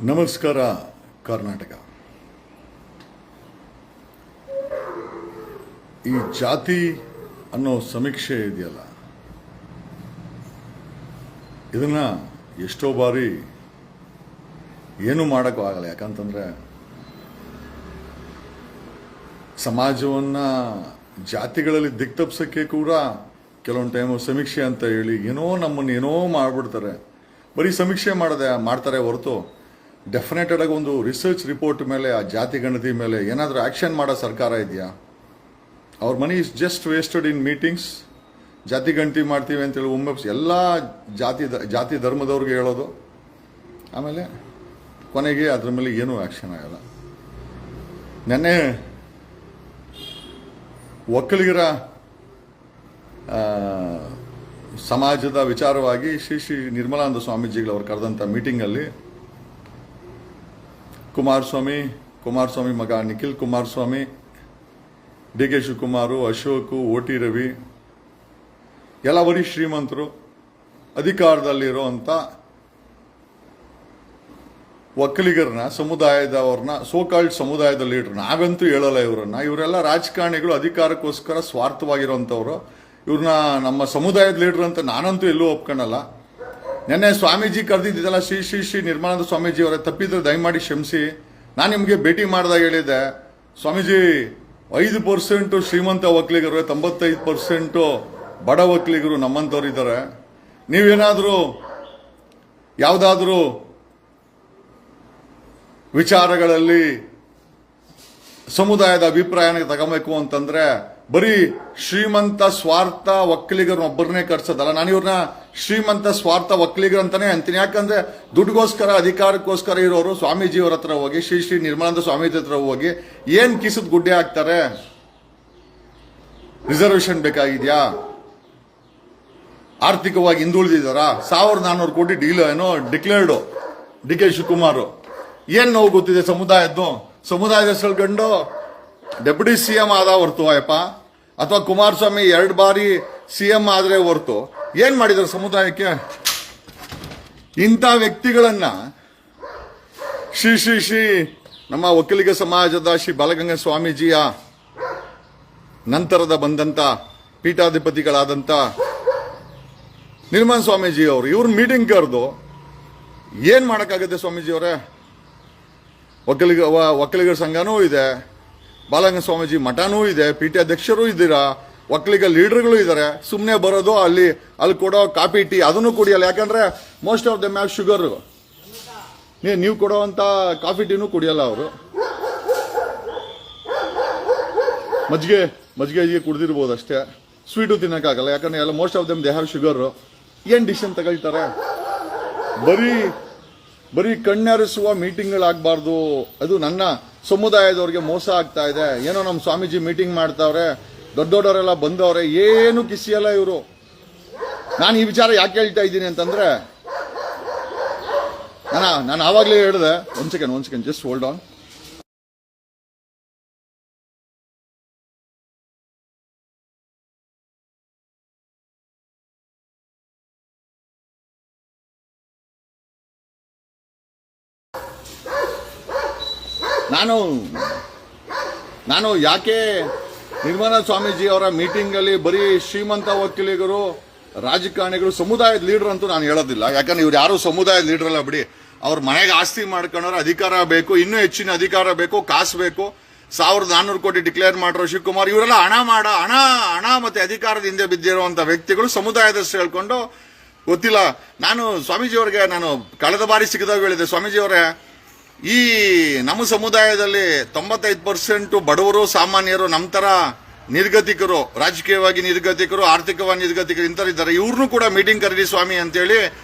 ನಮಸ್ಕಾರ ಕರ್ನಾಟಕ. ಈ ಜಾತಿ ಅನ್ನೋ ಸಮೀಕ್ಷೆ ಇದೆಯಲ್ಲ, ಇದನ್ನ ಎಷ್ಟೋ ಬಾರಿ ಏನೂ ಮಾಡೋಕ್ಕೂ ಆಗಲ್ಲ. ಯಾಕಂತಂದ್ರೆ ಸಮಾಜವನ್ನ ಜಾತಿಗಳಲ್ಲಿ ದಿಕ್ತಪ್ಸಕ್ಕೆ ಕೂಡ ಕೆಲವೊಂದು ಟೈಮು ಸಮೀಕ್ಷೆ ಅಂತ ಹೇಳಿ ನಮ್ಮನ್ನು ಏನೋ ಮಾಡ್ಬಿಡ್ತಾರೆ. ಬರೀ ಸಮೀಕ್ಷೆ ಮಾಡ್ತಾರೆ ಹೊರತು ಡೆಫಿನೆಟೆಡ್ ಆಗಿ ಒಂದು ರಿಸರ್ಚ್ ರಿಪೋರ್ಟ್ ಮೇಲೆ, ಆ ಜಾತಿ ಗಣತಿ ಮೇಲೆ ಏನಾದರೂ ಆಕ್ಷನ್ ಮಾಡೋ ಸರ್ಕಾರ ಇದೆಯಾ? ಅವ್ರ money is just wasted in meetings. ಜಾತಿ ಗಣತಿ ಮಾಡ್ತೀವಿ ಅಂತೇಳಿ ಒಮ್ಮೆ ಎಲ್ಲ ಜಾತಿ ಧರ್ಮದವ್ರಿಗೆ ಹೇಳೋದು, ಆಮೇಲೆ ಕೊನೆಗೆ ಅದ್ರ ಮೇಲೆ ಏನೂ ಆಕ್ಷನ್ ಆಗಲ್ಲ. ನೆನ್ನೆ ಒಕ್ಕಲಿಗರ ಸಮಾಜದ ವಿಚಾರವಾಗಿ ಶ್ರೀ ನಿರ್ಮಲಾನಂದ ಸ್ವಾಮೀಜಿಗಳು ಅವರು ಕರೆದಂಥ ಮೀಟಿಂಗಲ್ಲಿ ಕುಮಾರಸ್ವಾಮಿ ಮಗ Nikhil Kumaraswamy, D K Shivakumar, Ashok, OT Ravi ಎಲ್ಲ ಬರೀ ಶ್ರೀಮಂತರು, ಅಧಿಕಾರದಲ್ಲಿರುವಂಥ ಒಕ್ಕಲಿಗರನ್ನ, ಸಮುದಾಯದವ್ರನ್ನ, ಸೋಕಾಲ್ಡ್ ಸಮುದಾಯದ ಲೀಡರ್, ನಾವಂತೂ ಹೇಳಲ್ಲ ಇವರೆಲ್ಲ ರಾಜಕಾರಣಿಗಳು, ಅಧಿಕಾರಕ್ಕೋಸ್ಕರ ಸ್ವಾರ್ಥವಾಗಿರುವಂಥವ್ರು. ಇವ್ರನ್ನ ನಮ್ಮ ಸಮುದಾಯದ ಲೀಡರ್ ಅಂತ ನಾನಂತೂ ಎಲ್ಲೂ ಒಪ್ಕೊಳ್ಳಲ್ಲ. ನೆನ್ನೆ ಸ್ವಾಮೀಜಿ ಕರೆದಿದ್ದಲ್ಲ, ಶ್ರೀ ನಿರ್ಮಲಾನಂದ ಸ್ವಾಮೀಜಿ ಅವರೇ, ತಪ್ಪಿದ್ರೆ ದಯಮಾಡಿ ಕ್ಷಮಿಸಿ. ನಾನು ನಿಮಗೆ ಭೇಟಿ ಮಾಡಿದಾಗ ಹೇಳಿದ್ದೆ, ಸ್ವಾಮೀಜಿ 5% ಶ್ರೀಮಂತ ಒಕ್ಕಲಿಗರು, 95% ಬಡ ಒಕ್ಕಲಿಗರು ನಮ್ಮಂಥವ್ರು ಇದ್ದಾರೆ. ನೀವೇನಾದರೂ ಯಾವುದಾದ್ರೂ ವಿಚಾರಗಳಲ್ಲಿ ಸಮುದಾಯದ ಅಭಿಪ್ರಾಯನ ತಗೋಬೇಕು ಅಂತಂದ್ರೆ ಬರೀ ಶ್ರೀಮಂತ ಸ್ವಾರ್ಥ ಒಕ್ಕಲಿಗರನ್ನೊಬ್ಬರನ್ನೇ ಕರ್ಸೋದಲ್ಲ. ನಾನು ಇವ್ರನ್ನ ಶ್ರೀಮಂತ ಸ್ವಾರ್ಥ ಒಕ್ಕಲಿಗರು ಅಂತಾನೆ ಅಂತೀನಿ. ಯಾಕಂದ್ರೆ ದುಡ್ಡುಗೋಸ್ಕರ, ಅಧಿಕಾರಕ್ಕೋಸ್ಕರ ಇರೋರು ಸ್ವಾಮೀಜಿಯವ್ರ ಹತ್ರ ಹೋಗಿ, ಶ್ರೀ ನಿರ್ಮಲಾನಂದ ಸ್ವಾಮೀಜಿ ಹತ್ರ ಹೋಗಿ ಏನ್ ಕಿಸದ್ ಗುಡ್ಡೆ ಹಾಕ್ತಾರೆ? ರಿಸರ್ವೇಶನ್ ಬೇಕಾಗಿದ್ಯಾ? ಆರ್ಥಿಕವಾಗಿ ಹಿಂದುಳಿದಿದ್ದಾರಾ? 1400 ಕೋಟಿ deal declared D K Shivakumar. ಏನ್ ನೋವು ಗೊತ್ತಿದೆ ಸಮುದಾಯದ ಹೆಸರುಗಂಡು ಡೆಪ್ಯೂಟಿ CM ಆದ ಹೊರ್ತು ಅಯ್ಯಪ್ಪ, ಅಥವಾ ಕುಮಾರಸ್ವಾಮಿ 2 ಬಾರಿ CM ಆದ್ರೆ ಹೊರ್ತು ಏನ್ ಮಾಡಿದ್ರು ಸಮುದಾಯಕ್ಕೆ? ಇಂಥ ವ್ಯಕ್ತಿಗಳನ್ನ ಶ್ರೀ ನಮ್ಮ ಒಕ್ಕಲಿಗ ಸಮಾಜದ ಶ್ರೀ ಬಾಲಗಂಗಾ ಸ್ವಾಮೀಜಿಯ ನಂತರದ ಬಂದಂತ ಪೀಠಾಧಿಪತಿಗಳಾದಂತ ನಿರ್ಮಲ ಸ್ವಾಮೀಜಿ ಅವರು ಇವ್ರ ಮೀಟಿಂಗ್ ಕರೆದು ಏನ್ ಮಾಡಕ್ಕಾಗತ್ತೆ ಸ್ವಾಮೀಜಿ ಅವರೇ? ಒಕ್ಕಲಿಗರ ಸಂಘನೂ ಇದೆ, ಬಾಲಗಂಗಾ ಸ್ವಾಮೀಜಿ ಮಠನೂ ಇದೆ, ಪೀಠಾಧ್ಯಕ್ಷರು ಇದ್ದೀರಾ, ಒಕ್ಕಲಿಗ ಲೀಡರ್ಗಳು ಇದ್ದಾರೆ. ಸುಮ್ಮನೆ ಬರೋದು, ಅಲ್ಲಿ ಕೊಡೋ ಕಾಫಿ ಟೀ ಅದನ್ನು ಕುಡಿಯಲ್ಲ. ಯಾಕಂದ್ರೆ most of them have sugar. ನೀವು ಕೊಡೋವಂಥ ಕಾಫಿ ಟೀನೂ ಕುಡಿಯಲ್ಲ ಅವರು. ಮಜ್ಜಿಗೆ ಕುಡ್ದಿರ್ಬೋದು ಅಷ್ಟೇ, ಸ್ವೀಟು ತಿನ್ನಕ್ಕಾಗಲ್ಲ. ಯಾಕಂದ್ರೆ ಎಲ್ಲ most of them they have sugar. ಏನ್ ಡಿಸಿಷನ್ ತಗೊಳ್ತಾರೆ? ಬರೀ ಕಣ್ಣರಿಸುವ ಮೀಟಿಂಗ್ಗಳಾಗಬಾರ್ದು. ಅದು ನನ್ನ ಸಮುದಾಯದವ್ರಿಗೆ ಮೋಸ ಆಗ್ತಾ ಇದೆ. ಏನೋ ನಮ್ಮ ಸ್ವಾಮೀಜಿ ಮೀಟಿಂಗ್ ಮಾಡ್ತಾವ್ರೆ, ದೊಡ್ಡವರೆಲ್ಲ ಬಂದವ್ರೆ, ಏನು ಕಿಸಿಯಲ್ಲ ಇವರು. ನಾನು ಈ ವಿಚಾರ ಯಾಕೆ ಹೇಳ್ತಾ ಇದ್ದೀನಿ ಅಂತಂದ್ರೆ, ನಾನು ಆವಾಗಲೇ ಹೇಳಿದೆ. ಒಂದ್ ಸೆಕೆಂಡ್ ಜಸ್ಟ್ ಹೋಲ್ಡ್ ಆನ್. ನಾನು ಯಾಕೆ ನಿರ್ಮಲಾ ಸ್ವಾಮೀಜಿ ಅವರ ಮೀಟಿಂಗ್ ಅಲ್ಲಿ ಬರೀ ಶ್ರೀಮಂತ ಒಕ್ಕಲಿಗರು, ರಾಜಕಾರಣಿಗಳು, ಸಮುದಾಯದ ಲೀಡರ್ ಅಂತೂ ನಾನು ಹೇಳೋದಿಲ್ಲ. ಯಾಕಂದ್ರೆ ಇವ್ರು ಯಾರು ಸಮುದಾಯದ ಲೀಡರ್ ಅಲ್ಲ ಬಿಡಿ. ಅವ್ರ ಮನೆಗೆ ಆಸ್ತಿ ಮಾಡ್ಕೊಂಡ್ರೆ ಅಧಿಕಾರ ಬೇಕು, ಇನ್ನೂ ಹೆಚ್ಚಿನ ಅಧಿಕಾರ ಬೇಕು, ಕಾಸು ಬೇಕು. 1400 ಕೋಟಿ ಡಿಕ್ಲೇರ್ ಮಾಡಿರೋ ಶಿವಕುಮಾರ್, ಇವರೆಲ್ಲ ಹಣ ಮತ್ತೆ ಅಧಿಕಾರದ ಹಿಂದೆ ಬಿದ್ದಿರುವಂತ ವ್ಯಕ್ತಿಗಳು ಸಮುದಾಯದ ಹೆಸರು ಹೇಳ್ಕೊಂಡು ಗೊತ್ತಿಲ್ಲ. ನಾನು ಸ್ವಾಮೀಜಿ ಅವ್ರಿಗೆ ಕಳೆದ ಬಾರಿ ಸಿಕ್ಕಿದಾಗ ಹೇಳಿದೆ, ಸ್ವಾಮೀಜಿ ಅವರೇ, ಈ ನಮ್ಮ ಸಮುದಾಯದಲ್ಲಿ 95% ಬಡವರು, ಸಾಮಾನ್ಯರು, ನಮ್ಮ ತರ ನಿರ್ಗತಿಕರು, ರಾಜಕೀಯವಾಗಿ ನಿರ್ಗತಿಕರು, ಆರ್ಥಿಕವಾಗಿ ನಿರ್ಗತಿಕರು ಇಂಥರಿದ್ದಾರೆ. ಇವ್ರನ್ನೂ ಕೂಡ ಮೀಟಿಂಗ್ ಕರೀರಿ ಸ್ವಾಮಿ ಅಂತೇಳಿ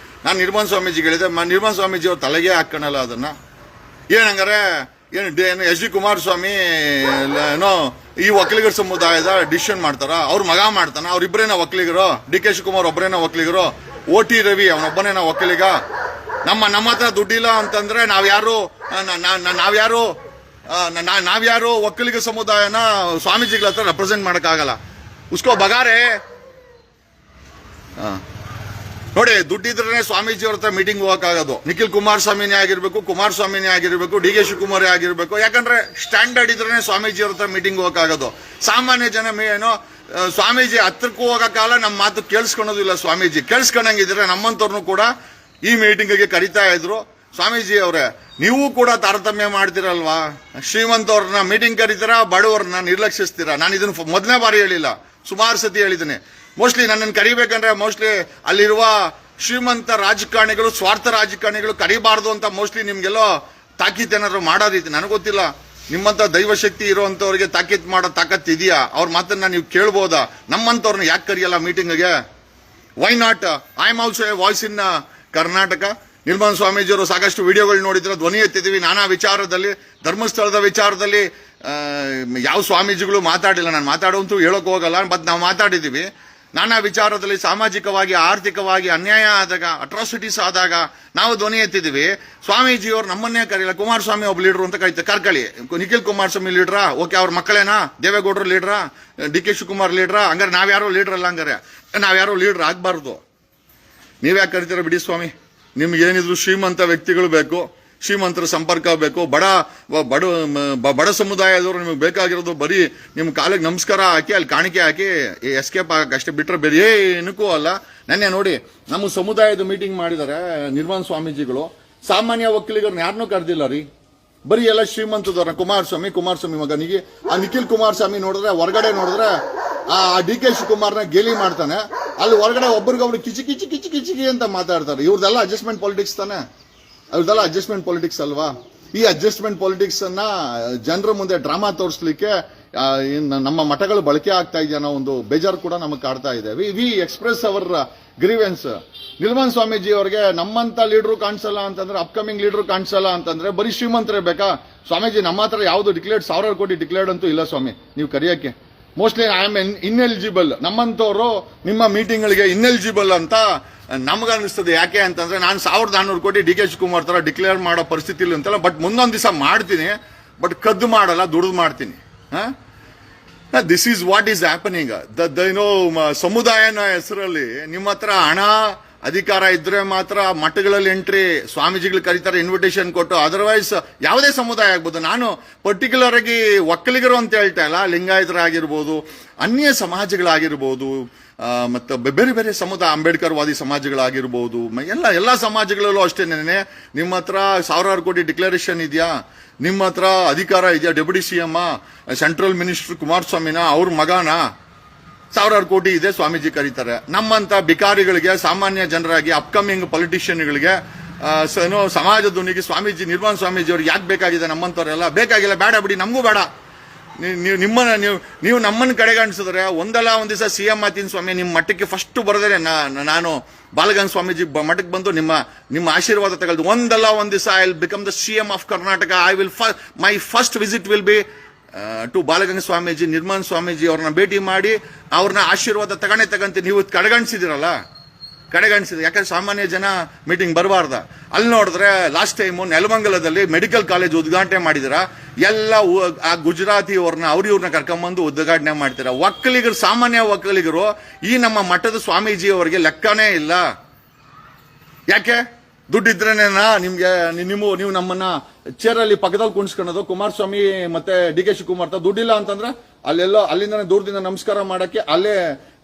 ನಾನು ನಿರ್ಮಲ ಸ್ವಾಮೀಜಿಗೆ ಹೇಳಿದೆ. ನಿರ್ಮಲ ಸ್ವಾಮೀಜಿ ಅವ್ರು ತಲೆಗೆ ಹಾಕೋಣಲ್ಲ ಅದನ್ನ. ಏನಂಗಾರೆ ಏನು ಎಸ್ ಡಿ ಕುಮಾರಸ್ವಾಮಿ ಏನೋ ಈ ಒಕ್ಕಲಿಗರ ಸಮುದಾಯದ ಡಿಸಿಷನ್ ಮಾಡ್ತಾರ? ಅವ್ರ ಮಗ ಮಾಡ್ತಾನ? ಅವ್ರಿಬ್ರೇನ ಒಕ್ಕಲಿಗರು? ಡಿ ಕೆ ಶಿವಕುಮಾರ್ ಒಬ್ಬರೇನ ಒಕ್ಕಲಿಗರು? OT ರವಿ ಅವನೊಬ್ಬನೇನ ಒಕ್ಕಲಿಗ? ನಮ್ಮ ಹತ್ರ ದುಡ್ಡಿಲ್ಲ ಅಂತಂದ್ರೆ ನಾವ್ಯಾರು ಒಕ್ಕಲಿಗ ಸಮುದಾಯನ ಸ್ವಾಮೀಜಿಗಳ ಹತ್ರ ರೆಪ್ರೆಸೆಂಟ್ ಮಾಡಕ್ಕಾಗಲ್ಲ. ಉಸ್ಕೋ ಬಗಾರೆ ನೋಡಿ, ದುಡ್ಡಿದ್ರೆ ಸ್ವಾಮೀಜಿ ಅವ್ರ ಹತ್ರ ಮೀಟಿಂಗ್ ಹೋಗಕ್ಕಾಗೋದು. ನಿಖಿಲ್ ಕುಮಾರಸ್ವಾಮಿನೇ ಆಗಿರ್ಬೇಕು, ಕುಮಾರಸ್ವಾಮಿನೇ ಆಗಿರ್ಬೇಕು, ಡಿ ಕೆ ಶಿವಕುಮಾರ್ ಆಗಿರ್ಬೇಕು. ಯಾಕಂದ್ರೆ ಸ್ಟ್ಯಾಂಡರ್ಡ್ ಇದ್ರೆ ಸ್ವಾಮೀಜಿ ಅವ್ರ ಹತ್ರ ಮೀಟಿಂಗ್ ಹೋಗಕ್ಕಾಗೋದು. ಸಾಮಾನ್ಯ ಜನ ಏನೋ ಸ್ವಾಮೀಜಿ ಹತ್ರಕ್ಕೂ ಹೋಗಕ್ಕಾಗಲ್ಲ, ನಮ್ಮ ಮಾತು ಕೇಳಿಸ್ಕೊಳೋದಿಲ್ಲ. ಸ್ವಾಮೀಜಿ ಕೇಳಿಸ್ಕೊಂಡಂಗಿದ್ರೆ ನಮ್ಮಂತವ್ರನ್ನು ಕೂಡ ಈ ಮೀಟಿಂಗ್ಗೆ ಕರಿತಾ ಇದ್ರು. ಸ್ವಾಮೀಜಿ ಅವರೇ, ನೀವು ಕೂಡ ತಾರತಮ್ಯ ಮಾಡ್ತೀರಲ್ವಾ? ಶ್ರೀಮಂತವ್ರನ್ನ ಮೀಟಿಂಗ್ ಕರೀತೀರಾ, ಬಡವರನ್ನ ನಿರ್ಲಕ್ಷಿಸ್ತೀರಾ. ನಾನು ಇದನ್ನ ಮೊದಲನೇ ಬಾರಿ ಹೇಳಿಲ್ಲ, ಸುಮಾರು ಸತಿ ಹೇಳಿದ್ದೀನಿ. ಮೋಸ್ಟ್ಲಿ ನನ್ನನ್ನು ಕರಿಬೇಕಂದ್ರೆ ಮೋಸ್ಟ್ಲಿ ಅಲ್ಲಿರುವ ಶ್ರೀಮಂತ ರಾಜಕಾರಣಿಗಳು, ಸ್ವಾರ್ಥ ರಾಜಕಾರಣಿಗಳು ಕರಿಬಾರ್ದು ಅಂತ ಮೋಸ್ಟ್ಲಿ ನಿಮ್ಗೆಲ್ಲೋ ತಾಕೀತ್ ಏನಾದ್ರು ಮಾಡೋದೈತಿ, ನನಗೆ ಗೊತ್ತಿಲ್ಲ. ನಿಮ್ಮಂತ ದೈವಶಕ್ತಿ ಇರುವಂತವ್ರಿಗೆ ತಾಕೀತ್ ಮಾಡೋ ತಾಕತ್ ಇದೆಯಾ? ಅವ್ರ ಮಾತನ್ನ ನೀವು ಕೇಳ್ಬೋದಾ? ನಮ್ಮಂತವ್ರನ್ನ ಯಾಕೆ ಕರಿಯಲ್ಲ ಮೀಟಿಂಗ್ಗೆ? Why not? I am also a voice in Karnataka. Nirmala ಸ್ವಾಮೀಜಿಯವರು ಸಾಕಷ್ಟು ವಿಡಿಯೋಗಳು ನೋಡಿದ್ರೆ ಧ್ವನಿ ಎತ್ತಿದ್ದೀವಿ. ನಾನಾ ವಿಚಾರದಲ್ಲಿ, ಧರ್ಮಸ್ಥಳದ ವಿಚಾರದಲ್ಲಿ ಯಾವ ಸ್ವಾಮೀಜಿಗಳು ಮಾತಾಡಿಲ್ಲ. ನಾನು ಮಾತಾಡುವಂತೂ ಹೇಳಕ್ ಹೋಗಲ್ಲ, ಬಟ್ ನಾವು ಮಾತಾಡಿದ್ದೀವಿ. ನಾನಾ ವಿಚಾರದಲ್ಲಿ ಸಾಮಾಜಿಕವಾಗಿ, ಆರ್ಥಿಕವಾಗಿ ಅನ್ಯಾಯ ಆದಾಗ, ಅಟ್ರಾಸಿಟೀಸ್ ಆದಾಗ ನಾವು ಧ್ವನಿ ಎತ್ತಿದ್ದೀವಿ. ಸ್ವಾಮೀಜಿಯವರು ನಮ್ಮನ್ನೇ ಕರೀಲ್ಲ. ಕುಮಾರಸ್ವಾಮಿ ಒಬ್ಬ ಲೀಡರ್ ಅಂತ ಕರ್ಕೊಳ್ಳಿ. ನಿಖಿಲ್ ಕುಮಾರಸ್ವಾಮಿ ಲೀಡ್ರಾ? ಓಕೆ, ಅವ್ರ ಮಕ್ಕಳೇನಾ? ದೇವೇಗೌಡರು ಲೀಡ್ರಾ? ಡಿ ಕೆ ಶಿವಕುಮಾರ್ ಲೀಡ್ರಾ? ಹಂಗಾರೆ ನಾವ್ಯಾರೋ ಲೀಡರ್ ಅಲ್ಲ, ಹಂಗಾರೆ ನಾವ್ಯಾರೋ ಲೀಡರ್ ಆಗ್ಬಾರ್ದು. ನೀವ್ಯಾಕೆ ಕರಿತೀರ ಬಿಡಿ ಸ್ವಾಮಿ. ನಿಮ್ಗೆ ಏನಿದ್ರು ಶ್ರೀಮಂತ ವ್ಯಕ್ತಿಗಳು ಬೇಕು, ಶ್ರೀಮಂತರ ಸಂಪರ್ಕ ಬೇಕು. ಬಡ ಸಮುದಾಯದವರು ನಿಮಗೆ ಬೇಕಾಗಿರೋದು ಬರೀ ನಿಮ್ಮ ಕಾಲಿಗೆ ನಮಸ್ಕಾರ ಹಾಕಿ ಅಲ್ಲಿ ಕಾಣಿಕೆ ಹಾಕಿ ಎಸ್ಕೇಪ್ ಆಗಕ್ಕೆ ಅಷ್ಟೇ, ಬಿಟ್ರೆ ಬೇರೆ ಏನಕ್ಕೂ ಅಲ್ಲ. ನೆನ್ನೆ ನೋಡಿ, ನಮ್ಮ ಸಮುದಾಯದ ಮೀಟಿಂಗ್ ಮಾಡಿದ್ದಾರೆ ನಿರ್ಮಲ ಸ್ವಾಮೀಜಿಗಳು. ಸಾಮಾನ್ಯ ಒಕ್ಕಲಿಗರನ್ನ ಯಾರನ್ನೂ ಕರೆದಿಲ್ಲ ರೀ. ಬರೀ ಎಲ್ಲ ಶ್ರೀಮಂತದವ್ರ ಕುಮಾರಸ್ವಾಮಿ ಮಗನಿಗೆ. ಆ ನಿಖಿಲ್ ಕುಮಾರಸ್ವಾಮಿ ನೋಡಿದ್ರೆ, ಹೊರಗಡೆ ನೋಡಿದ್ರೆ ಆ ಡಿ ಕೆ ಶಿವಕುಮಾರ್ನ ಗೇಲಿ ಮಾಡ್ತಾನೆ. ಅಲ್ಲಿ ಹೊರಗಡೆ ಒಬ್ರಿಗೊಬ್ರು ಕಿಚಿ ಅಂತ ಮಾತಾಡ್ತಾರೆ. ಇವ್ರದೆಲ್ಲ ಅಡ್ಜಸ್ಟ್ಮೆಂಟ್ ಪಾಲಿಟಿಕ್ಸ್ ತಾನೆ? ಅವ್ರದೆಲ್ಲ ಅಡ್ಜಸ್ಟ್ಮೆಂಟ್ ಪಾಲಿಟಿಕ್ಸ್ ಅಲ್ವಾ? ಈ ಅಡ್ಜಸ್ಟ್ಮೆಂಟ್ ಪಾಲಿಟಿಕ್ಸ್ ಅನ್ನ ಜನರ ಮುಂದೆ ಡ್ರಾಮಾ ತೋರಿಸ್ಲಿಕ್ಕೆ ನಮ್ಮ ಮಠಗಳು ಬಳಕೆ ಆಗ್ತಾ ಇದೆ ಅನ್ನೋ ಒಂದು ಬೇಜಾರು ಕೂಡ ನಮಗೆ ಕಾಡ್ತಾ ಇದೆ. We express our grievance. Nirmala Swamiji ಅವರಿಗೆ ನಮ್ಮಂತ ಲೀಡರು ಕಾಣಿಸಲ್ಲ ಅಂತಂದ್ರೆ, ಅಪ್ಕಮಿಂಗ್ ಲೀಡರ್ ಕಾಣಿಸಲ್ಲ ಅಂತಂದ್ರೆ ಬರೀ ಶ್ರೀಮಂತರೇ ಬೇಕಾ? ಸ್ವಾಮೀಜಿ, ನಮ್ಮ ಹತ್ರ ಯಾವ್ದು ಡಿಕ್ಲೇರ್ಡ್ 1000 ಕೋಟಿ ಡಿಕ್ಲೇರ್ಡ್ ಅಂತೂ ಇಲ್ಲ ಸ್ವಾಮಿ, ನೀವು ಕರೆಯಕ್ಕೆ. Mostly I am ineligible. ನಮ್ಮಂತವ್ರು ನಿಮ್ಮ ಮೀಟಿಂಗ್ಗಳಿಗೆ ಇನ್ಎಲಿಜಿಬಲ್ ಅಂತ ನಮಗನ್ನಿಸ್ತದೆ. ಯಾಕೆ ಅಂತಂದ್ರೆ ನಾನು 1400 ಕೋಟಿ ಡಿ ಕೆ ಶಿವಕುಮಾರ್ ತರ ಡಿಕ್ಲೇರ್ ಮಾಡೋ ಪರಿಸ್ಥಿತಿ ಇಲ್ಲ ಅಂತಲ್ಲ. ಬಟ್ ಮುಂದೊಂದು ದಿವಸ ಮಾಡ್ತೀನಿ, ಬಟ್ ಕದ್ದು ಮಾಡಲ್ಲ, ದುಡ್ದು ಮಾಡ್ತೀನಿ. This is what is happening. ಸಮುದಾಯನ ಹೆಸರಲ್ಲಿ ನಿಮ್ಮ ಹತ್ರ ಹಣ, ಅಧಿಕಾರ ಇದ್ರೆ ಮಾತ್ರ ಮಠಗಳಲ್ಲಿ ಎಂಟ್ರಿ. ಸ್ವಾಮೀಜಿಗಳು ಕರೀತಾರೆ ಇನ್ವಿಟೇಷನ್ ಕೊಟ್ಟು. ಅದರ್ವೈಸ್ ಯಾವುದೇ ಸಮುದಾಯ ಆಗ್ಬೋದು. ನಾನು ಪರ್ಟಿಕ್ಯುಲರ್ ಆಗಿ ಒಕ್ಕಲಿಗರು ಅಂತ ಹೇಳ್ತಾ ಇಲ್ಲ, ಲಿಂಗಾಯತರಾಗಿರ್ಬೋದು, ಅನ್ಯ ಸಮಾಜಗಳಾಗಿರ್ಬೋದು, ಮತ್ತು ಬೇರೆ ಬೇರೆ ಸಮುದಾಯ, ಅಂಬೇಡ್ಕರ್ ವಾದಿ ಸಮಾಜಗಳಾಗಿರ್ಬೋದು, ಎಲ್ಲ ಸಮಾಜಗಳಲ್ಲೂ ಅಷ್ಟೇನೆ. ನಿಮ್ಮ ಹತ್ರ 1000 ಕೋಟಿ ಡಿಕ್ಲರೇಷನ್ ಇದೆಯಾ? ನಿಮ್ಮ ಹತ್ರ ಅಧಿಕಾರ ಇದೆಯಾ? ಡೆಪ್ಯೂಟಿ ಸಿಎಂ, ಸೆಂಟ್ರಲ್ ಮಿನಿಸ್ಟರ್ ಕುಮಾರಸ್ವಾಮಿನ, ಅವ್ರ ಮಗನ 1000 ಕೋಟಿ ಇದೆ, ಸ್ವಾಮೀಜಿ ಕರೀತಾರೆ. ನಮ್ಮಂತ ಬಿಕಾರಿಗಳಿಗೆ, ಸಾಮಾನ್ಯ ಜನರಾಗಿ, ಅಪ್ಕಮಿಂಗ್ ಪೊಲಿಟಿಷಿಯನ್ಗಳಿಗೆ, ಸಮಾಜದ ಧ್ವನಿಗೆ ಸ್ವಾಮೀಜಿ, ನಿರ್ಮಲ ಸ್ವಾಮೀಜಿ ಅವ್ರಿಗೆ ಯಾಕೆ ಬೇಕಾಗಿದೆ? ನಮ್ಮಂತವ್ರೆಲ್ಲ ಬೇಕಾಗಿಲ್ಲ, ಬೇಡ ಬಿಡಿ, ನಮಗೂ ಬೇಡ. ನೀವು ನಮ್ಮನ್ನು ಕಡೆಗಣಿಸಿದ್ರೆ ಒಂದಲ್ಲ ಒಂದ್ ದಿವಸ ಸಿಎಂ ಆತೀನಿ ಸ್ವಾಮಿ. ನಿಮ್ಮ ಮಠಕ್ಕೆ ಫಸ್ಟ್ ಬರದ್ರೆ ನಾನು ಬಾಲಗಂಗ ಸ್ವಾಮೀಜಿ ಮಠಕ್ಕೆ ಬಂದು ನಿಮ್ಮ ಆಶೀರ್ವಾದ ತಗೊಳ್ದು. ಒಂದಲ್ಲ ಒಂದ್ ದಿವಸ I will become the CM of Karnataka. My first visit will be to Balaganga Swamiji, Nirmala Swamiji ಅವ್ರನ್ನ ಭೇಟಿ ಮಾಡಿ ಅವ್ರನ್ನ ಆಶೀರ್ವಾದ ತಗೊಂತೀನಿ. ನೀವು ಕಡೆಗಣಿಸಿದಿರಲ್ಲ, ಕಡೆಗಣಿಸಿದ್ರೆ ಯಾಕಂದ್ರೆ ಸಾಮಾನ್ಯ ಜನ ಮೀಟಿಂಗ್ ಬರಬಾರ್ದ? ಅಲ್ಲಿ ನೋಡಿದ್ರೆ ಲಾಸ್ಟ್ ಟೈಮು ನೆಲಮಂಗಲದಲ್ಲಿ ಮೆಡಿಕಲ್ ಕಾಲೇಜ್ ಉದ್ಘಾಟನೆ ಮಾಡಿದಿರ. ಎಲ್ಲ ಆ ಗುಜರಾತಿ ಅವ್ರನ್ನ ಇವ್ರನ್ನ ಕರ್ಕೊಂಡ್ಬಂದು ಉದ್ಘಾಟನೆ ಮಾಡ್ತೀರಾ. ಒಕ್ಕಲಿಗರು, ಸಾಮಾನ್ಯ ಒಕ್ಕಲಿಗರು ಈ ನಮ್ಮ ಮಠದ ಸ್ವಾಮೀಜಿ ಅವರಿಗೆ ಲೆಕ್ಕನೇ ಇಲ್ಲ. ಯಾಕೆ? ದುಡ್ಡಿದ್ರೇನೇನಾ ನಿಮ್ಗೆ? ನೀವು ನಮ್ಮನ್ನ ಚೇರಲ್ಲಿ ಪಕ್ಕದಲ್ಲಿ ಕುಣಿಸ್ಕೊಳ್ಳೋದು. ಕುಮಾರಸ್ವಾಮಿ ಮತ್ತೆ ಡಿ ಕೆ ಶಿವಕುಮಾರ್ ದುಡ್ಡಿಲ್ಲ ಅಂತಂದ್ರೆ ಅಲ್ಲೆಲ್ಲೋ ಅಲ್ಲಿಂದ ದೂರದಿಂದ ನಮಸ್ಕಾರ ಮಾಡಕ್ಕೆ ಅಲ್ಲೇ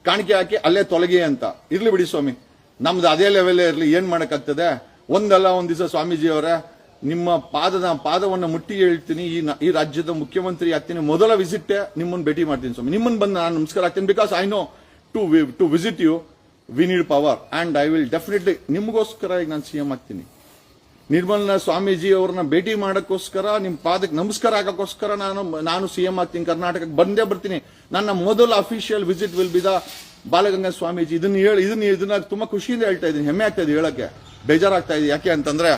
ಕಾಣಿಕೆ ಹಾಕಿ ಅಲ್ಲೇ ತೊಲಗಿ ಅಂತ. ಇರ್ಲಿ ಬಿಡಿ ಸ್ವಾಮಿ, ನಮ್ದು ಅದೇ ಲೆವೆಲ್ಲೇ ಇರ್ಲಿ, ಏನ್ ಮಾಡಕ್ಕಾಗ್ತದೆ? ಒಂದಲ್ಲ ಒಂದ್ ದಿವಸ ಸ್ವಾಮೀಜಿ ಅವರ ನಿಮ್ಮ ಪಾದವನ್ನು ಮುಟ್ಟಿ ಹೇಳ್ತೀನಿ, ಈ ರಾಜ್ಯದ ಮುಖ್ಯಮಂತ್ರಿ ಆಗ್ತೀನಿ. ಮೊದಲ ವಿಸಿಟ್ ನಿಮ್ಮನ್ನ ಭೇಟಿ ಮಾಡ್ತೀನಿ ಸ್ವಾಮಿ. ನಿಮ್ಮನ್ನ ಬಂದು ನಾನು ನಮಸ್ಕಾರ ಆಗ್ತೀನಿ. Because I know to visit you we need power and I will definitely ನಿಮಗೋಸ್ಕರ ಈಗ ನಾನು ಸಿಎಂ ಆಗ್ತೀನಿ. ನಿರ್ಮಲ ಸ್ವಾಮೀಜಿ ಅವ್ರನ್ನ ಭೇಟಿ ಮಾಡಕ್ಕೋಸ್ಕರ, ನಿಮ್ ಪಾದಕ್ಕೆ ನಮಸ್ಕಾರ ಆಗಕ್ಕೋಸ್ಕರ ನಾನು ಸಿಎಂ ಆಗ್ತೀನಿ, ಕರ್ನಾಟಕಕ್ಕೆ ಬಂದೇ ಬರ್ತೀನಿ. ನನ್ನ ಮೊದಲ official visit will be the Balaganga Swamiji. ಇದನ್ನ ತುಂಬಾ ಖುಷಿಯಿಂದ ಹೇಳ್ತಾ ಇದ್ದೀನಿ, ಹೆಮ್ಮೆ ಆಗ್ತಾ ಇದೆ ಹೇಳಕ್ಕೆ, ಬೇಜಾರಾಗ್ತಾ ಇದೆ. ಯಾಕೆ ಅಂತಂದ್ರೆ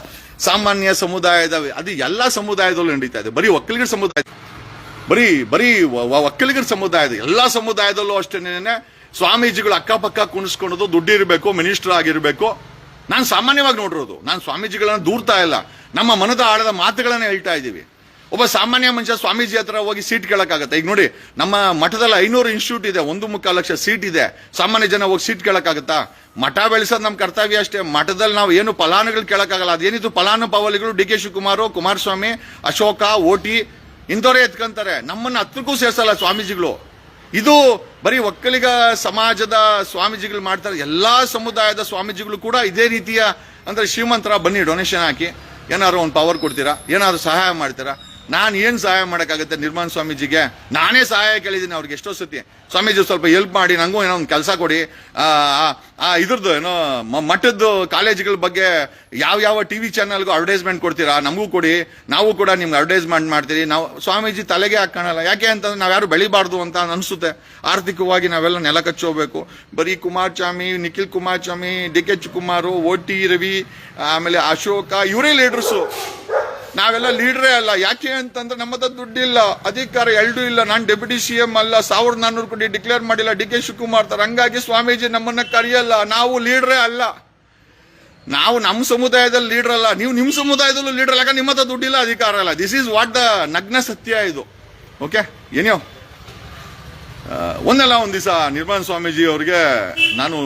ಸಾಮಾನ್ಯ ಸಮುದಾಯದ, ಅದು ಎಲ್ಲಾ ಸಮುದಾಯದಲ್ಲೂ ನಡೀತಾ ಇದೆ. ಬರೀ ಒಕ್ಕಲಿಗರ ಸಮುದಾಯ, ಬರೀ ಒಕ್ಕಲಿಗರ ಸಮುದಾಯದ, ಎಲ್ಲಾ ಸಮುದಾಯದಲ್ಲೂ ಅಷ್ಟೇನೆ ಸ್ವಾಮೀಜಿಗಳು ಅಕ್ಕಪಕ್ಕ ಕುಣಿಸ್ಕೊಳ್ಳೋದು, ದುಡ್ಡಿರ್ಬೇಕು, ಮಿನಿಸ್ಟರ್ ಆಗಿರ್ಬೇಕು. ನಾನು ಸಾಮಾನ್ಯವಾಗಿ ನೋಡಿರೋದು, ನಾನು ಸ್ವಾಮೀಜಿಗಳನ್ನ ದೂರ್ತಾ ಇಲ್ಲ, ನಮ್ಮ ಮನದ ಆಳದ ಮಾತುಗಳನ್ನ ಹೇಳ್ತಾ ಇದ್ದೀವಿ. ಒಬ್ಬ ಸಾಮಾನ್ಯ ಮನುಷ್ಯ ಸ್ವಾಮೀಜಿ ಹತ್ರ ಹೋಗಿ ಸೀಟ್ ಕೇಳಕ್ಕಾಗತ್ತೆ? ಈಗ ನೋಡಿ, ನಮ್ಮ ಮಠದಲ್ಲಿ 500 ಇನ್ಸ್ಟಿಟ್ಯೂಟ್ ಇದೆ, 1.25 ಲಕ್ಷ ಸೀಟ್ ಇದೆ. ಸಾಮಾನ್ಯ ಜನ ಹೋಗಿ ಸೀಟ್ ಕೇಳಕ್ಕಾಗತ್ತಾ? ಮಠ ಬೆಳೆಸೋದು ನಮ್ಮ ಕರ್ತವ್ಯ ಅಷ್ಟೇ. ಮಠದಲ್ಲಿ ನಾವು ಏನು ಫಲಾನುಗಳು ಕೇಳಕ್ಕಾಗಲ್ಲ. ಅದೇನಿತ್ತು ಫಲಾನುಭವಿಗಳು D K Shivakumar, Kumaraswamy, Ashoka, O T ಇಂಥವರೇ ಎತ್ಕೊಂತಾರೆ. ನಮ್ಮನ್ನ ಹತ್ರಕ್ಕೂ ಸೇರ್ಸಲ್ಲ ಸ್ವಾಮೀಜಿಗಳು. ಇದು ಬರೀ ಒಕ್ಕಲಿಗ ಸಮಾಜದ ಸ್ವಾಮೀಜಿಗಳು ಮಾಡ್ತಾರೆ. ಎಲ್ಲಾ ಸಮುದಾಯದ ಸ್ವಾಮೀಜಿಗಳು ಕೂಡ ಇದೇ ರೀತಿಯ, ಅಂದ್ರೆ ಶ್ರೀಮಂತರ ಬನ್ನಿ ಡೊನೇಷನ್ ಹಾಕಿ ಏನಾದ್ರು ಒಂದು ಪವರ್ ಕೊಡ್ತೀರಾ, ಏನಾದ್ರು ಸಹಾಯ ಮಾಡ್ತೀರಾ? ನಾನು ಏನ್ ಸಹಾಯ ಮಾಡಕ್ಕಾಗತ್ತೆ ನಿರ್ಮಾಣ ಸ್ವಾಮೀಜಿಗೆ? ನಾನೇ ಸಹಾಯ ಕೇಳಿದ್ದೀನಿ ಅವ್ರಿಗೆ ಎಷ್ಟೋ ಸತಿ, ಸ್ವಾಮೀಜಿ ಸ್ವಲ್ಪ ಹೆಲ್ಪ್ ಮಾಡಿ, ನಂಗೂ ಏನೋ ಒಂದು ಕೆಲಸ ಕೊಡಿ, ಇದ್ರದ್ದು ಏನೋ ಮಠದ್ದು ಕಾಲೇಜುಗಳ ಬಗ್ಗೆ ಯಾವ ಟಿವಿ ಚಾನಲ್ಗೂ ಅಡ್ವರ್ಟೈಸ್ಮೆಂಟ್ ಕೊಡ್ತೀರಾ, ನಮಗೂ ಕೊಡಿ, ನಾವು ಕೂಡ ನಿಮ್ಗೆ ಅಡ್ವರ್ಟೈಸ್ಮೆಂಟ್ ಮಾಡ್ತೀರಿ. ನಾವು ಸ್ವಾಮೀಜಿ ತಲೆಗೆ ಹಾಕೋಣಲ್ಲ. ಯಾಕೆ ಅಂತಂದ್ರೆ ನಾವ್ಯಾರು ಬೆಳಿಬಾರ್ದು ಅಂತ ಅನ್ಸುತ್ತೆ. ಆರ್ಥಿಕವಾಗಿ ನಾವೆಲ್ಲ ನೆಲ ಕಚ್ಚೋಬೇಕು. ಬರೀ Kumaraswamy, Nikhil Kumaraswamy, D K Shivakumar, OT Ravi, ಆಮೇಲೆ ಅಶೋಕ, ಇವರೇ ಲೀಡರ್ಸು. ನಾವೆಲ್ಲ ಲೀಡ್ರೇ ಅಲ್ಲ. ಯಾಕೆ ಅಂತಂದ್ರೆ ನಮ್ಮ ಹತ್ರ ದುಡ್ಡಿಲ್ಲ, ಅಧಿಕಾರ ಎರಡೂ ಇಲ್ಲ. ನಾನು ಡೆಪ್ಯೂಟಿ CM ಅಲ್ಲ, 1400 ಕೋಟಿ ಡಿಕ್ಲೇರ್ ಮಾಡಿಲ್ಲ ಡಿ ಕೆ ಶಿವಕುಮಾರ್ ತರ. ಹಂಗಾಗಿ ಸ್ವಾಮೀಜಿ ನಮ್ಮನ್ನ ಕರೆಯಲ್ಲ. ನಾವು ಲೀಡ್ರೇ ಅಲ್ಲ. ನಾವು ನಮ್ಮ ಸಮುದಾಯದಲ್ಲಿ ಲೀಡರ್ ಅಲ್ಲ. ನೀವು ನಿಮ್ಮ ಸಮುದಾಯದಲ್ಲೂ ಲೀಡರ್ ಅಲ್ಲ. ನಿಮ್ಮ ಹತ್ರ ದುಡ್ಡಿಲ್ಲ, ಅಧಿಕಾರ ಅಲ್ಲ. ದಿಸ್ ಈಸ್ ವಾಟ್ ದ ನಗ್ನ ಸತ್ಯ ಇದು. ಓಕೆ, ಏನೋ ಒಂದಲ್ಲ ಒಂದ್ ದಿವಸ ನಿರ್ಮಾಣ ಸ್ವಾಮೀಜಿ ಅವ್ರಿಗೆ ನಾನು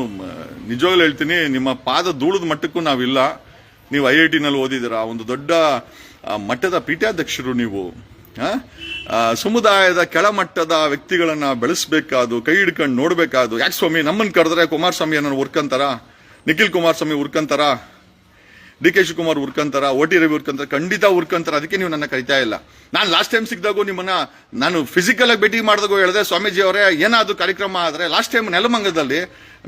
ನಿಜವಾಗ್ಲೂ ಹೇಳ್ತೀನಿ, ನಿಮ್ಮ ಪಾದ ಧೂಳದ ಮಟ್ಟಕ್ಕೂ ನಾವಿಲ್ಲ. ನೀವು IIT ನಲ್ಲಿ ಓದಿದ್ದೀರಾ, ಒಂದು ದೊಡ್ಡ ಮಟ್ಟದ ಪೀಠಾಧ್ಯಕ್ಷರು ನೀವು. ಸಮುದಾಯದ ಕೆಳಮಟ್ಟದ ವ್ಯಕ್ತಿಗಳನ್ನ ಬೆಳೆಸಬೇಕಾದು, ಕೈ ಹಿಡ್ಕೊಂಡು ನೋಡ್ಬೇಕಾದು. ಯಾಕೆ ಸ್ವಾಮಿ ನಮ್ಮನ್ನ ಕರೆದ್ರೆ ಕುಮಾರಸ್ವಾಮಿ ಅನ್ನೋ ಉರ್ಕಂತಾರ, ನಿಖಿಲ್ ಕುಮಾರಸ್ವಾಮಿ ಉರ್ಕಂತಾರ, ಡಿ ಕೆ ಶಿವಕುಮಾರ್ ಉರ್ಕಂತಾರ, ಓಟಿ ರವಿ ಉರ್ಕಂತಾರ? ಖಂಡಿತ ಉರ್ಕಂತಾರ. ಅದಕ್ಕೆ ನೀವು ನನ್ನ ಕರಿತಾ ಇಲ್ಲ. ನಾನು ಲಾಸ್ಟ್ ಟೈಮ್ ಸಿಕ್ಕಿದಾಗೂ ನಿಮ್ಮನ್ನ ನಾನು ಫಿಸಿಕಲ್ ಆಗಿ ಭೇಟಿ ಮಾಡಿದಾಗೂ ಹೇಳಿದೆ, ಸ್ವಾಮೀಜಿ ಅವರೇ ಏನಾದ್ರು ಕಾರ್ಯಕ್ರಮ ಆದ್ರೆ, ಲಾಸ್ಟ್ ಟೈಮ್ ನೆಲಮಂಗಲದಲ್ಲಿ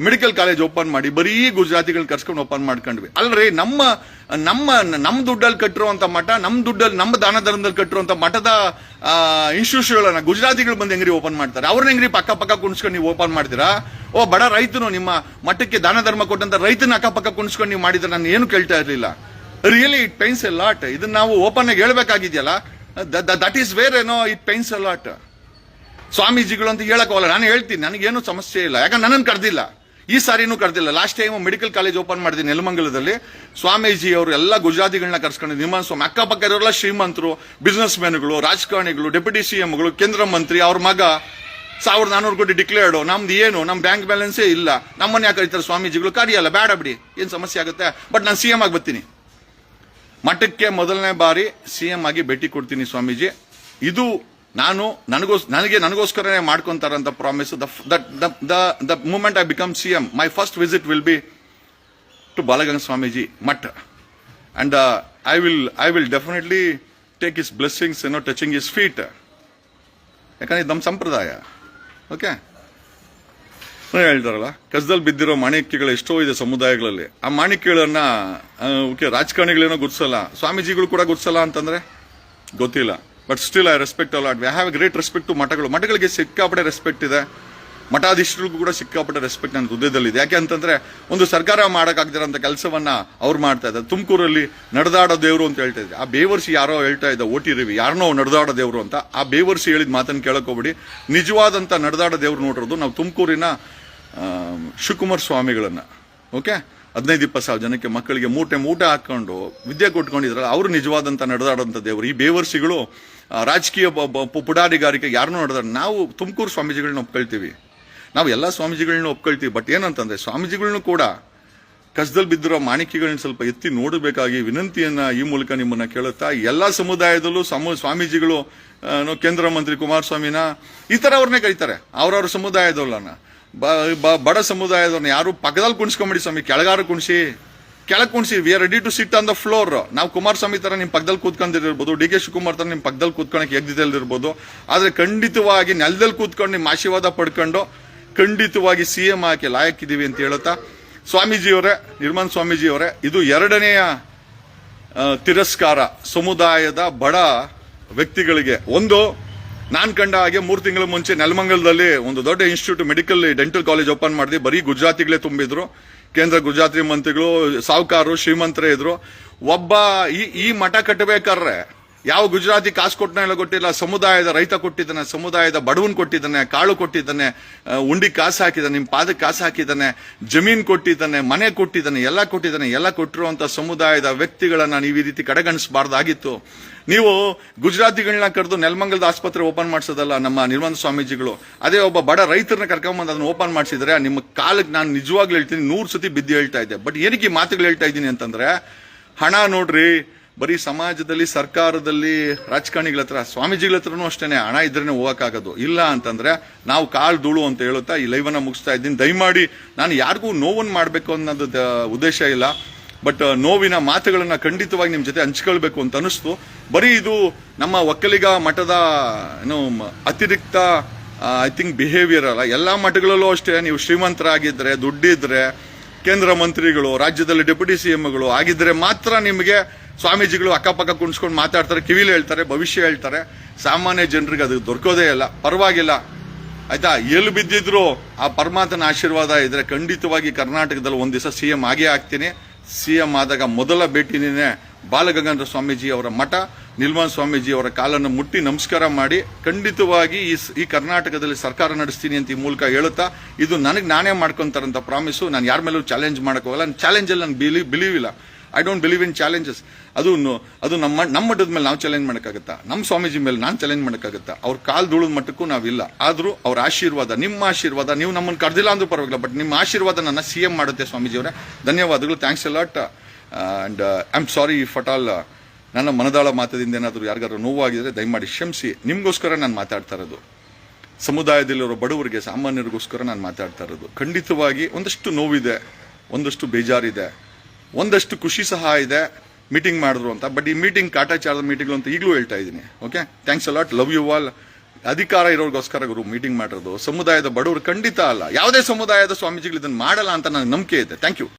ಮೆಡಿಕಲ್ ಕಾಲೇಜ್ ಓಪನ್ ಮಾಡಿ ಬರೀ ಗುಜರಾತಿಗಳು ಕರ್ಸ್ಕೊಂಡು ಓಪನ್ ಮಾಡ್ಕೊಂಡ್ವಿ. ಅಲ್ರಿ, ನಮ್ಮ ದುಡ್ಡಲ್ಲಿ ಕಟ್ಟಿರುವಂತ ಮಠ, ನಮ್ಮ ದುಡ್ಡಲ್ಲಿ, ನಮ್ಮ ದಾನ ಧರ್ಮದಲ್ಲಿ ಕಟ್ಟಿರುವಂತ ಮಠದ ಇನ್ಸ್ಟಿಟ್ಯೂಷನ್ಗಳನ್ನ ಗುಜರಾತಿಗಳು ಬಂದು ಹೆಂಗ್ರಿ ಓಪನ್ ಮಾಡ್ತಾರೆ? ಅವ್ರನ್ನ ಹೆಂಗ್ರಿ ಪಕ್ಕ ಕುಣಿಸ್ಕೊಂಡು ನೀವು ಓಪನ್ ಮಾಡ್ತೀರಾ? ಓ ಬಡ ರೈತನು, ನಿಮ್ಮ ಮಠಕ್ಕೆ ದಾನ ಧರ್ಮ ಕೊಟ್ಟಂತ ರೈತನ ಅಕ್ಕಪಕ್ಕ ಕುಣಿಸ್ಕೊಂಡು ನೀವು ಮಾಡಿದ್ರೆ ನಾನು ಏನು ಕೇಳ್ತಾ ಇರ್ಲಿಲ್ಲ. Really it pains A lot. ಇದನ್ನ ನಾವು ಓಪನ್ ಆಗಿ ಹೇಳ್ಬೇಕಾಗಿದೆಯಲ್ಲ, ದಟ್ ಈಸ್ ವೇರ್ ಏನೋ ಇಟ್ ಪೈನ್ಸ್ ಎ ಲಾಟ್. ಸ್ವಾಮೀಜಿಗಳು ಅಂತ ಹೇಳಕ್ಕೋಲ್ಲ. ನಾನು ಹೇಳ್ತೀನಿ, ನನಗೇನು ಸಮಸ್ಯೆ ಇಲ್ಲ. ಯಾಕಂದ್ರೆ ನನ್ನನ್ನು ಕರೆದಿಲ್ಲ, ಈ ಸಾರಿನೂ ಕರೆದಿಲ್ಲ. Last time medical college open ಮಾಡಿದ್ದೀನಿ ನೆಲಮಂಗಲದಲ್ಲಿ. ಸ್ವಾಮೀಜಿ ಅವರು ಎಲ್ಲ ಗುಜರಾತಿಗಳನ್ನ ಕರ್ಸ್ಕೊಂಡು, ನಿರ್ಮಾಣ ಸ್ವಾಮಿ ಅಕ್ಕಪಕ್ಕ ಇರೋಲ್ಲ ಶ್ರೀಮಂತರು, ಬಿಸ್ನೆಸ್ ಮ್ಯಾನ್ಗಳು, ರಾಜಕಾರಣಿಗಳು, ಡೆಪ್ಯೂಟಿ CMಗಳು, ಕೇಂದ್ರ ಮಂತ್ರಿ, ಅವ್ರ ಮಗ 1400 ಕೋಟಿ ಡಿಕ್ಲೇರ್ಡ್. ನಮ್ದು ಏನು, ನಮ್ ಬ್ಯಾಂಕ್ ಬ್ಯಾಲೆನ್ಸೇ ಇಲ್ಲ. ನಮ್ಮನ್ನ ಯಾಕೆ ಕರೀತಾರೆ ಸ್ವಾಮೀಜಿಗಳು? ಕರಿಯಲ್ಲ, ಬೇಡ ಬಿಡಿ, ಏನ್ ಸಮಸ್ಯೆ ಆಗುತ್ತೆ. ಬಟ್ ನಾನು CM ಆಗಿ ಬರ್ತೀನಿ, ಮಠಕ್ಕೆ ಮೊದಲನೇ ಬಾರಿ CM ಆಗಿ ಭೇಟಿ ಕೊಡ್ತೀನಿ ಸ್ವಾಮೀಜಿ. ಇದು ನನಗೋಸ್ಕರನೇ ಮಾಡ್ಕೊಂತಾರಂತ promise. The moment I become CM, my first visit will be to Balaganga Swamiji mutt, and I will definitely take his blessings, touching his feet. ಯಾಕಂದ್ರೆ ಇದು ನಮ್ಮ ಸಂಪ್ರದಾಯ. ಓಕೆ, ಹೇಳ್ತಾರಲ್ಲ, ಕಸದಲ್ಲಿ ಬಿದ್ದಿರೋ ಮಾಣಿಕ್ಯಗಳು ಎಷ್ಟೋ ಇದೆ ಸಮುದಾಯಗಳಲ್ಲಿ. ಆ ಮಾಣಿಕ್ಯಗಳನ್ನ ರಾಜಕಾರಣಿಗಳೇನೋ ಗುರ್ಸಲ್ಲ, ಸ್ವಾಮೀಜಿಗಳು ಕೂಡ ಗುರ್ಸಲ್ಲ ಅಂತಂದ್ರೆ ಗೊತ್ತಿಲ್ಲ. But still I respect a lot. We have a great respect to ಮಠಗಳು. ಮಠಗಳಿಗೆ ಸಿಕ್ಕಾಪಟ್ಟೆ ರೆಸ್ಪೆಕ್ಟ್ ಇದೆ. ಮಠಾಧೀಶರಿಗೂ ಕೂಡ ಸಿಕ್ಕಾಪಟ್ಟೆ ರೆಸ್ಪೆಕ್ಟ್ ನನ್ನ ಹೃದಯದಲ್ಲಿದೆ. ಯಾಕೆ ಅಂತಂದ್ರೆ ಒಂದು ಸರ್ಕಾರ ಮಾಡಕ್ಕಾಗದಿರೋಂಥ ಕೆಲಸವನ್ನ ಅವ್ರು ಮಾಡ್ತಾ ಇದ್ದಾರೆ. ತುಮಕೂರಲ್ಲಿ ನಡೆದಾಡೋ ದೇವರು ಅಂತ ಹೇಳ್ತಾ ಇದ್ದಾರೆ. ಆ ಬೇವರ್ಸಿ ಯಾರೋ ಹೇಳ್ತಾ ಇದ್ದ, ಓಟಿ ರವಿ ಯಾರನ್ನೋ ನಡೆದಾಡೋ ದೇವರು ಅಂತ. ಆ ಬೇವರ್ಸಿ ಹೇಳಿದ ಮಾತನ್ನು ಕೇಳಕೋಬೇಡಿ. ನಿಜವಾದಂತ ನಡೆದಾಡೋ ದೇವ್ರು ನೋಡಿರೋದು ನಾವು ತುಮಕೂರಿನ ಶಿವಕುಮಾರ ಸ್ವಾಮಿಗಳನ್ನ. ಓಕೆ, 15-20 ಸಾವಿರ ಜನಕ್ಕೆ ಮಕ್ಕಳಿಗೆ ಮೂಟೆ ಹಾಕೊಂಡು ವಿದ್ಯೆ ಕೊಟ್ಕೊಂಡಿದ್ರಲ್ಲ, ಅವರು ನಿಜವಾದಂತ ನಡೆದಾಡೋಂಥ ದೇವರು. ಈ ಬೇವರ್ಸಿಗಳು ರಾಜಕೀಯ ಪುಡಾರಿಗಾರಿಕೆ ಯಾರನ್ನೂ ನಡೆದಾಡ. ನಾವು ತುಮಕೂರು ಸ್ವಾಮೀಜಿಗಳನ್ನ ಒಪ್ಕೊಳ್ತೀವಿ, ನಾವು ಎಲ್ಲ ಸ್ವಾಮೀಜಿಗಳನ್ನ ಒಪ್ಕೊಳ್ತೀವಿ. ಬಟ್ ಏನಂತಂದ್ರೆ ಸ್ವಾಮೀಜಿಗಳನ್ನೂ ಕೂಡ ಕಸದಲ್ಲಿ ಬಿದ್ದಿರೋ ಮಾಣಿಕ್ಯಗಳನ್ನ ಸ್ವಲ್ಪ ಎತ್ತಿ ನೋಡಬೇಕಾಗಿ ವಿನಂತಿಯನ್ನ ಈ ಮೂಲಕ ನಿಮ್ಮನ್ನ ಕೇಳುತ್ತಾ, ಎಲ್ಲಾ ಸಮುದಾಯದಲ್ಲೂ ಸ್ವಾಮೀಜಿಗಳು ಕೇಂದ್ರ ಮಂತ್ರಿ ಕುಮಾರಸ್ವಾಮಿನ ಈ ತರ ಅವ್ರನ್ನೇ ಕರೀತಾರೆ. ಅವ್ರವ್ರ ಸಮುದಾಯದವ್ರನ್ನ, ಬಡ ಸಮುದಾಯದವ್ರನ್ನ ಯಾರು ಪಕ್ಕದಲ್ಲಿ ಕುಣಿಸ್ಕೊಂಬಿಡಿ ಸ್ವಾಮಿ, ಕೆಳಗಾರು ಕುಣಿಸಿ. We are ready to sit on the floor. ನಾವು ಕುಮಾರಸ್ವಾಮಿ ತರ ನಿಮ್ ಪಕ್ಕದಲ್ಲಿ ಕೂತ್ಕೊಂಡಿರ್ಬೋದು, ಡಿ ಕೆ ಶಿವಕುಮಾರ್ ತರ ನಿಮ್ ಪಕ್ಕದಲ್ಲಿ ಕೂತ್ಕೊಳಕ್ಕೆ ಎಗ್ದಿದ್ದಿರ್ಬೋದು. ಆದ್ರೆ ಖಂಡಿತವಾಗಿ ನೆಲದಲ್ಲಿ ಕೂತ್ಕೊಂಡು ನಿಮ್ ಆಶೀರ್ವಾದ ಪಡ್ಕೊಂಡು ಖಂಡಿತವಾಗಿ CM ಹಾಕಿ ಲಾಯಕ್ಕಿದೀವಿ ಅಂತ ಹೇಳುತ್ತಾ, ಸ್ವಾಮೀಜಿಯವರೇ, ನಿರ್ಮಾಣ ಸ್ವಾಮೀಜಿಯವರೇ, ಇದು ಎರಡನೆಯ ತಿರಸ್ಕಾರ ಸಮುದಾಯದ ಬಡ ವ್ಯಕ್ತಿಗಳಿಗೆ. ಒಂದು, ನಾನ್ ಕಂಡ ಹಾಗೆ 3 ತಿಂಗಳ ಮುಂಚೆ ನೆಲಮಂಗಲದಲ್ಲಿ ಒಂದು ದೊಡ್ಡ institute medical dental college open ಮಾಡಿದ್ವಿ. ಬರೀ ಗುಜರಾತಿಗಳೇ ತುಂಬಿದ್ರು. ಕೇಂದ್ರ ಗುಜರಾತಿ ಮಂತ್ರಿಗಳು, ಸಾಹುಕಾರರು, ಶ್ರೀಮಂತರೇ ಇದ್ರು. ಒಬ್ಬ ಈ ಮಠ ಕಟ್ಟಬೇಕಾದ್ರೆ ಯಾವ ಗುಜರಾತಿ ಕಾಸು ಕೊಟ್ಟನ ಕೊಟ್ಟಿಲ್ಲ, ಸಮುದಾಯದ ರೈತ ಕೊಟ್ಟಿದ್ದಾನೆ, ಸಮುದಾಯದ ಬಡವನ್ ಕೊಟ್ಟಿದ್ದಾನೆ, ಕಾಳು ಕೊಟ್ಟಿದ್ದಾನೆ, ಉಂಡಿ ಕಾಸು ಹಾಕಿದ್ದಾನೆ, ನಿಮ್ ಪಾದಕ್ಕೆ ಕಾಸು ಹಾಕಿದ್ದಾನೆ, ಜಮೀನ್ ಕೊಟ್ಟಿದ್ದಾನೆ, ಮನೆ ಕೊಟ್ಟಿದ್ದಾನೆ, ಎಲ್ಲ ಕೊಟ್ಟಿದ್ದಾನೆ. ಎಲ್ಲ ಕೊಟ್ಟಿರುವಂತ ಸಮುದಾಯದ ವ್ಯಕ್ತಿಗಳನ್ನ ನೀವು ಈ ರೀತಿ ಕಡೆಗಣಿಸಬಾರ್ದಾಗಿತ್ತು. ನೀವು ಗುಜರಾತಿಗಳನ್ನ ಕರೆದು ನೆಲಮಂಗಲದ ಆಸ್ಪತ್ರೆ ಓಪನ್ ಮಾಡಿಸೋದಲ್ಲ ನಮ್ಮ ನಿರ್ಮಲ ಸ್ವಾಮೀಜಿಗಳು, ಅದೇ ಒಬ್ಬ ಬಡ ರೈತರನ್ನ ಕರ್ಕೊಂಬಂದು ಅದನ್ನ ಓಪನ್ ಮಾಡಿಸಿದ್ರೆ ನಿಮ್ಮ ಕಾಲಕ್ಕೆ ನಾನು ನಿಜವಾಗ್ಲೂ ಹೇಳ್ತೀನಿ 100 ಸತಿ ಬಿದ್ದು ಹೇಳ್ತಾ ಇದ್ದೆ. ಬಟ್ ಏನಕ್ಕೆ ಈ ಮಾತುಗಳು ಹೇಳ್ತಾ ಇದ್ದೀನಿ ಅಂತಂದ್ರೆ, ಹಣ ನೋಡ್ರಿ, ಬರೀ ಸಮಾಜದಲ್ಲಿ, ಸರ್ಕಾರದಲ್ಲಿ, ರಾಜಕಾರಣಿಗಳ ಹತ್ರ, ಸ್ವಾಮೀಜಿಗಳ ಹತ್ರನೂ ಅಷ್ಟೇನೆ ಹಣ ಇದ್ರೇನೆ ಹೋಗಕ್ಕಾಗೋದು. ಇಲ್ಲ ಅಂತಂದ್ರೆ ನಾವು ಕಾಲ್ ಧೂಳು ಅಂತ ಹೇಳುತ್ತಾ ಈ ಲೈವ್ ಅನ್ನ ಮುಗಿಸ್ತಾ ಇದ್ದೀನಿ. ದಯಮಾಡಿ ನಾನು ಯಾರಿಗೂ ನೋವನ್ನು ಮಾಡಬೇಕು ಅನ್ನೋದು ಉದ್ದೇಶ ಇಲ್ಲ, ಬಟ್ ನೋವಿನ ಮಾತುಗಳನ್ನ ಖಂಡಿತವಾಗಿ ನಿಮ್ ಜೊತೆ ಹಂಚ್ಕೊಳ್ಬೇಕು ಅಂತ ಅನಿಸ್ತು. ಬರೀ ಇದು ನಮ್ಮ ಒಕ್ಕಲಿಗ ಮಠದ ಏನು ಅತಿರಿಕ್ತ ಐ ಥಿಂಕ್ ಬಿಹೇವಿಯರ್ ಅಲ್ಲ, ಎಲ್ಲಾ ಮಠಗಳಲ್ಲೂ ಅಷ್ಟೇ. ನೀವು ಶ್ರೀಮಂತರಾಗಿದ್ರೆ, ದುಡ್ಡಿದ್ರೆ, ಕೇಂದ್ರ ಮಂತ್ರಿಗಳು, ರಾಜ್ಯದಲ್ಲಿ ಡೆಪ್ಯೂಟಿ ಸಿಎಂಗಳು ಆಗಿದ್ರೆ ಮಾತ್ರ ನಿಮಗೆ ಸ್ವಾಮೀಜಿಗಳು ಅಕ್ಕಪಕ್ಕ ಕುಣಿಸ್ಕೊಂಡು ಮಾತಾಡ್ತಾರೆ, ಕಿವಿಲಿ ಹೇಳ್ತಾರೆ, ಭವಿಷ್ಯ ಹೇಳ್ತಾರೆ. ಸಾಮಾನ್ಯ ಜನರಿಗೆ ಅದು ದೊರಕೋದೇ ಇಲ್ಲ. ಪರವಾಗಿಲ್ಲ ಆಯ್ತಾ, ಎಲ್ಲಿ ಬಿದ್ದಿದ್ರು ಆ ಪರಮಾತ್ಮನ ಆಶೀರ್ವಾದ ಇದ್ರೆ ಖಂಡಿತವಾಗಿ ಕರ್ನಾಟಕದಲ್ಲಿ ಒಂದ್ ದಿವಸ ಸಿಎಂ ಆಗೇ ಆಗ್ತೀನಿ. ಸಿಎಂ ಆದಾಗ ಮೊದಲ ಭೇಟಿನೇ ಬಾಲಗಂಗಾಧರ ಸ್ವಾಮೀಜಿ ಅವರ ಮಠ, ನಿಲ್ಮನ್ ಸ್ವಾಮೀಜಿ ಅವರ ಕಾಲನ್ನು ಮುಟ್ಟಿ ನಮಸ್ಕಾರ ಮಾಡಿ ಖಂಡಿತವಾಗಿ ಈ ಕರ್ನಾಟಕದಲ್ಲಿ ಸರ್ಕಾರ ನಡೆಸ್ತೀನಿ ಅಂತ ಈ ಮೂಲಕ ಹೇಳುತ್ತಾ, ಇದು ನನಗೆ ನಾನೇ ಮಾಡ್ಕೊಂತಾರಂತ ಪ್ರಾಮಿಸು. ನಾನು ಯಾರ ಮೇಲೂ ಚಾಲೆಂಜ್ ಮಾಡಕ್ ಹೋಗಲ್ಲ. ಚಾಲೆಂಜಲ್ಲಿ ನಾನು ಬಿಲೀವ್ ಇಲ್ಲ. I don't believe in challenges. ಅದು ನಮ್ಮ ಮಠದ ಮೇಲೆ ನಾವು ಚಾಲೆಂಜ್ ಮಾಡೋಕ್ಕಾಗತ್ತಾ? ನಮ್ಮ ಸ್ವಾಮೀಜಿ ಮೇಲೆ ನಾನು ಚಾಲೆಂಜ್ ಮಾಡೋಕ್ಕಾಗತ್ತಾ? ಅವ್ರ ಕಾಲ್ ಧೂಳದ ಮಟ್ಟಕ್ಕೂ ನಾವಿಲ್ಲ. ಆದ್ರೂ ಅವ್ರ ಆಶೀರ್ವಾದ, ನಿಮ್ಮ ಆಶೀರ್ವಾದ, ನೀವು ನಮ್ಮನ್ನು ಕರೆದಿಲ್ಲ ಅಂದ್ರೂ ಪರವಾಗಿಲ್ಲ, ಬಟ್ ನಿಮ್ಮ ಆಶೀರ್ವಾದ ನನ್ನ ಸಿಎಂ ಮಾಡುತ್ತೆ ಸ್ವಾಮೀಜಿ ಅವರೇ. ಧನ್ಯವಾದಗಳು. Thanks a lot. And I am sorry if at all ನನ್ನ ಮನದಾಳ ಮಾತದಿಂದ ಏನಾದರೂ ಯಾರಿಗಾದ್ರೂ ನೋವಾಗಿದ್ರೆ ದಯಮಾಡಿ ಕ್ಷಮಿಸಿ. ನಿಮ್ಗೋಸ್ಕರ ನಾನು ಮಾತಾಡ್ತಾ ಇರೋದು, ಸಮುದಾಯದಲ್ಲಿರೋ ಬಡವರಿಗೆ, ಸಾಮಾನ್ಯರಿಗೋಸ್ಕರ ನಾನು ಮಾತಾಡ್ತಾ ಇರೋದು. ಖಂಡಿತವಾಗಿ ಒಂದಷ್ಟು ನೋವಿದೆ, ಒಂದಷ್ಟು ಬೇಜಾರಿದೆ, ಒಂದಷ್ಟು ಖುಷಿ ಸಹ ಇದೆ ಮೀಟಿಂಗ್ ಮಾಡಿದ್ರು ಅಂತ. ಬಟ್ ಈ ಮೀಟಿಂಗ್ ಕಾಟಾಚಾರದ ಮೀಟಿಂಗ್ ಅಂತ ಈಗಲೂ ಹೇಳ್ತಾ ಇದ್ದೀನಿ. Okay, thanks a lot, love you all. ಅಧಿಕಾರ ಇರೋರಿಗೋಸ್ಕರ ಗುರು ಮೀಟಿಂಗ್ ಮಾಡಿರೋದು, ಸಮುದಾಯದ ಬಡವರು ಖಂಡಿತ ಅಲ್ಲ. ಯಾವುದೇ ಸಮುದಾಯದ ಸ್ವಾಮೀಜಿಗಳು ಇದನ್ನು ಮಾಡಲ್ಲ ಅಂತ ನನಗೆ ನಂಬಿಕೆ ಇದೆ. Thank you.